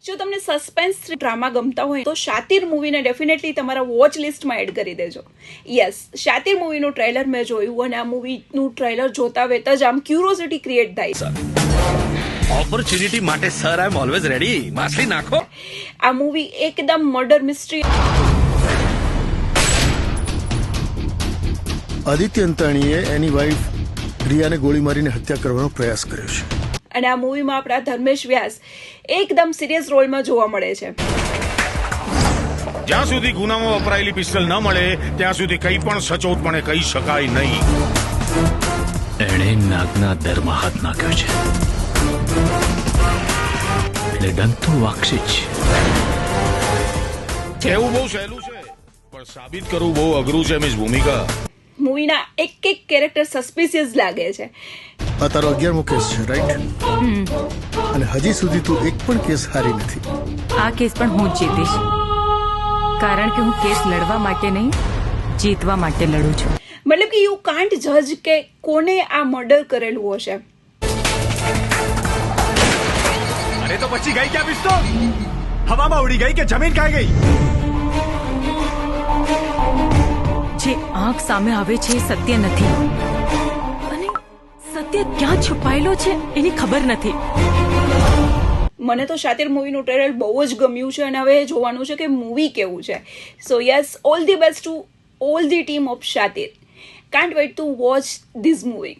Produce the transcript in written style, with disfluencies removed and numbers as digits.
જો તમને suspense drama ગમતા હોય તો શાતિર મૂવીને ડેફિનેટલી તમારા વોચ લિસ્ટમાં એડ કરી દેજો. યસ, શાતિર મૂવીનું ટ્રેલર મેં જોયું અને આ મૂવીનું ટ્રેલર જોતા વેત જ આમ ક્યુરોસિટી ક્રિએટ થાય છે. ઓપોર્ચ્યુનિટી માટે sir I am always ready. માછલી નાખો. આ મૂવી એકદમ મર્ડર મિસ્ટ્રી. આદિત્ય અંતાણીએ એની વાઇફ રિયાને ગોળી મારીને હત્યા કરવાનો પ્રયાસ કર્યો છે. અને આ મૂવીમાં આપણા ધર્મેશ વ્યાસ એકદમ સિરિયસ રોલમાં જોવા મળે છે. જ્યાં સુધી ગુનામાં વપરાયેલી પિસ્તલ ન મળે ત્યાં સુધી કંઈ પણ સચોટપણે કહી શકાય નહીં. એણે નાગના દરમાં હાથ નાખ્યો છે એટલે ડંતો વાગશે જ. કહેવું બહુ સહેલું છે પણ સાબિત કરવું બહુ અઘરું છે મિસ ભૂમિકા. મૂવીના એક એક કેરેક્ટર સસ્પિશિયસ લાગે છે. આ તારો 11મો કેસ છે, રાઈટ? અને હજી સુધી તું એક પણ કેસ હારી નથી. આ કેસ પણ હું જ જીતીશ, કારણ કે હું કેસ લડવા માટે નહીં, જીતવા માટે લડું છું. મતલબ કે યુ કાન્ટ જજ કે કોને આ મર્ડર કરેલું હશે. અરે તો પછી ગઈ ક્યાં પિસ્તોલ? હવામાં ઉડી ગઈ કે જમીન ખાઈ ગઈ? જે આંખ સામે આવે છે એ સત્ય નથી, અને સત્ય ક્યાં છુપાયેલો છે એની ખબર નથી. મને તો શાતિર મૂવીનું ટ્રેલર બહુ જ ગમ્યું છે અને હવે જોવાનું છે કે મૂવી કેવું છે. So yes, all the best to all the team of Shatir. Can't wait to watch this movie.